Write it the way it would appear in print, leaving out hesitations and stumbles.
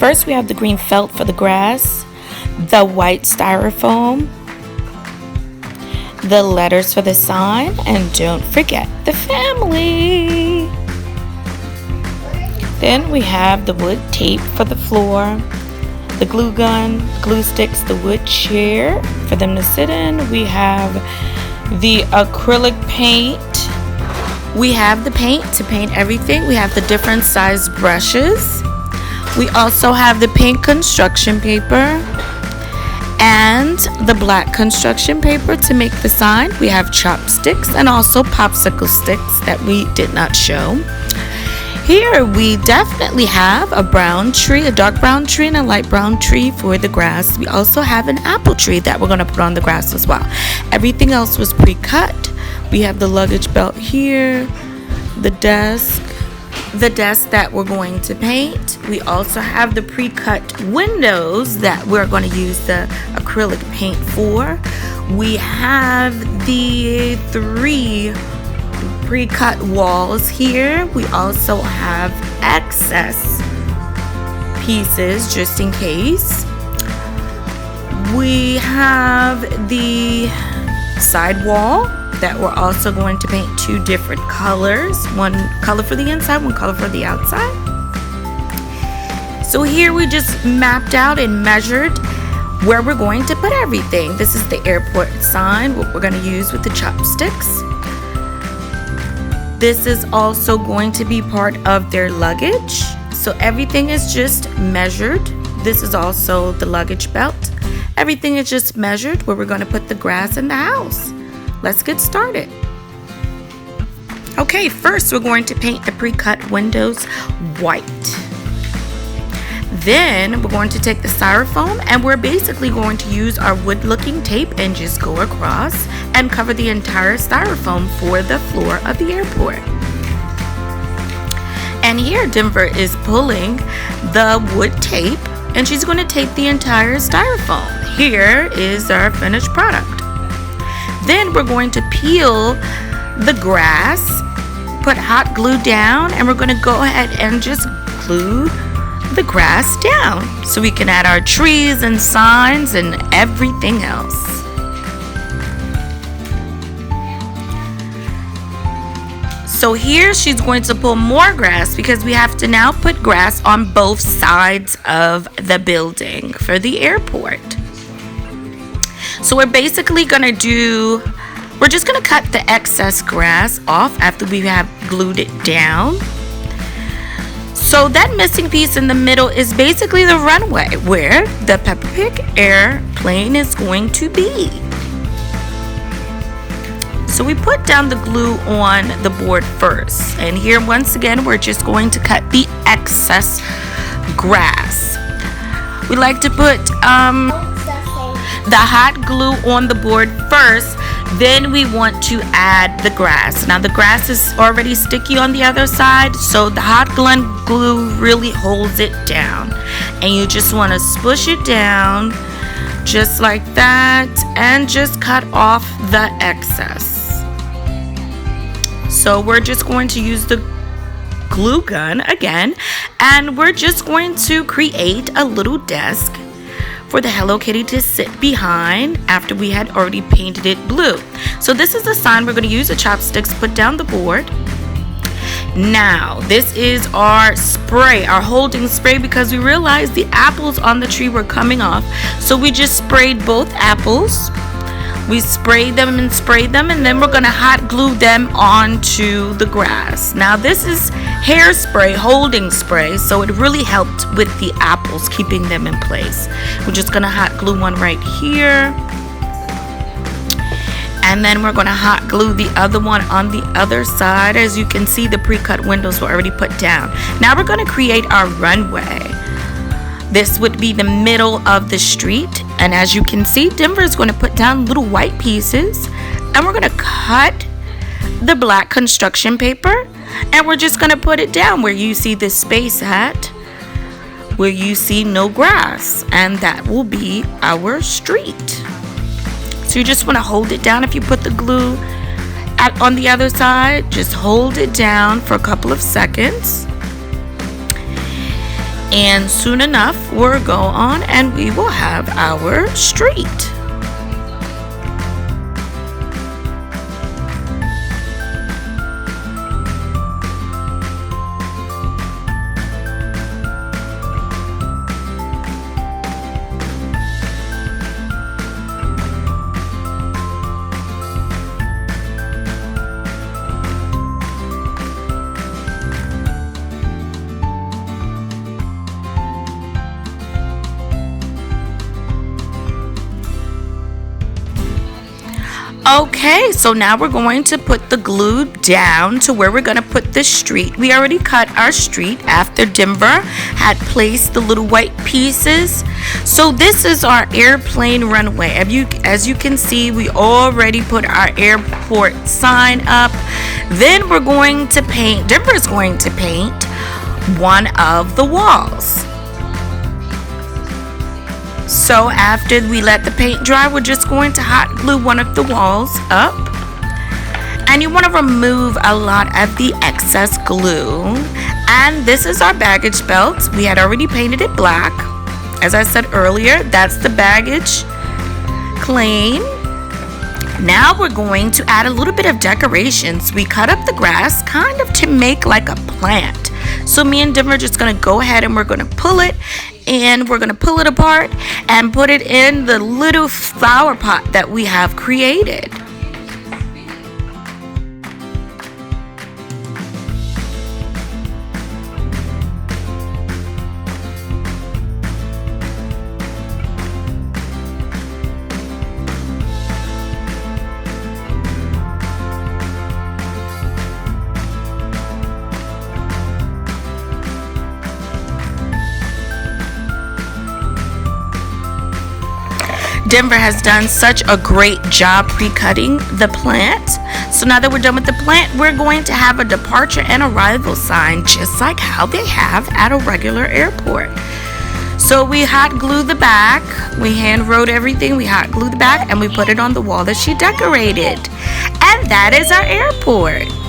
First, we have the green felt for the grass, the white styrofoam, the letters for the sign, and don't forget the family. Then we have the wood tape for the floor, the glue gun, glue sticks, the wood chair for them to sit in. We have the acrylic paint. We have the paint to paint everything. We have the different size brushes. We also have the pink construction paper and the black construction paper to make the sign. We have chopsticks and also popsicle sticks that we did not show. Here we definitely have a brown tree, a dark brown tree and a light brown tree for the grass. We also have an apple tree that we're going to put on the grass as well. Everything else was pre-cut. We have the luggage belt here, the desk that we're going to paint. We also have the pre-cut windows that we're going to use the acrylic paint for. We have the 3 pre-cut walls here. We also have excess pieces just in case. We have the side wall that we're also going to paint 2 different colors. One color for the inside, one color for the outside. So here we just mapped out and measured where we're going to put everything. This is the airport sign, what we're going to use with the chopsticks. This is also going to be part of their luggage. So everything is just measured. This is also the luggage belt. Everything is just measured where we're going to put the grass in the house. Let's get started. Okay, first we're going to paint the pre-cut windows white. Then we're going to take the styrofoam and we're basically going to use our wood looking tape and just go across and cover the entire styrofoam for the floor of the airport. And here Denver is pulling the wood tape and she's going to tape the entire styrofoam. Here is our finished product. Then we're going to peel the grass, put hot glue down, and we're going to go ahead and just glue the grass down so we can add our trees and signs and everything else. So here she's going to pull more grass because we have to now put grass on both sides of the building for the airport. So we're basically going to we're just going to cut the excess grass off after we have glued it down. So that missing piece in the middle is basically the runway where the Peppa Pig airplane is going to be. So we put down the glue on the board first. And here once again we're just going to cut the excess grass. We like to put the hot glue on the board first, then we want to add the grass. Now the grass is already sticky on the other side, so the hot glue really holds it down. And you just want to spush it down just like that and just cut off the excess. So we're just going to use the glue gun again and we're just going to create a little desk for the Hello Kitty to sit behind after we had already painted it blue. So this is the sign. We're going to use the chopsticks, put down the board. Now this is our spray, our holding spray, because we realized the apples on the tree were coming off. So we just sprayed both apples. We sprayed them and then we're going to hot glue them onto the grass. Now this is hairspray, holding spray, so it really helped with the apples, keeping them in place. We're just going to hot glue one right here. And then we're going to hot glue the other one on the other side. As you can see, the pre-cut windows were already put down. Now we're going to create our runway. This would be the middle of the street. And as you can see, Denver is going to put down little white pieces. And we're going to cut the black construction paper. And we're just going to put it down where you see the space at, where you see no grass. And that will be our street. So you just want to hold it down. If you put the glue on the other side, just hold it down for a couple of seconds. And soon enough, we'll go on and we will have our street. Okay, so now we're going to put the glue down to where we're going to put the street. We already cut our street after Denver had placed the little white pieces. So this is our airplane runway. As you can see, we already put our airport sign up. Then we're going to paint, Denver's going to paint one of the walls. So after we let the paint dry, we're just going to hot glue one of the walls up. And you want to remove a lot of the excess glue. And this is our baggage belt. We had already painted it black. As I said earlier, that's the baggage claim. Now we're going to add a little bit of decorations. We cut up the grass kind of to make like a plant. So me and Denver are just going to go ahead and we're going to pull it. And we're going to pull it apart and put it in the little flower pot that we have created. Denver has done such a great job pre-cutting the plant. So now that we're done with the plant, we're going to have a departure and arrival sign, just like how they have at a regular airport. So we hot glue the back, we hand wrote everything, we hot glue the back, and we put it on the wall that she decorated. And that is our airport.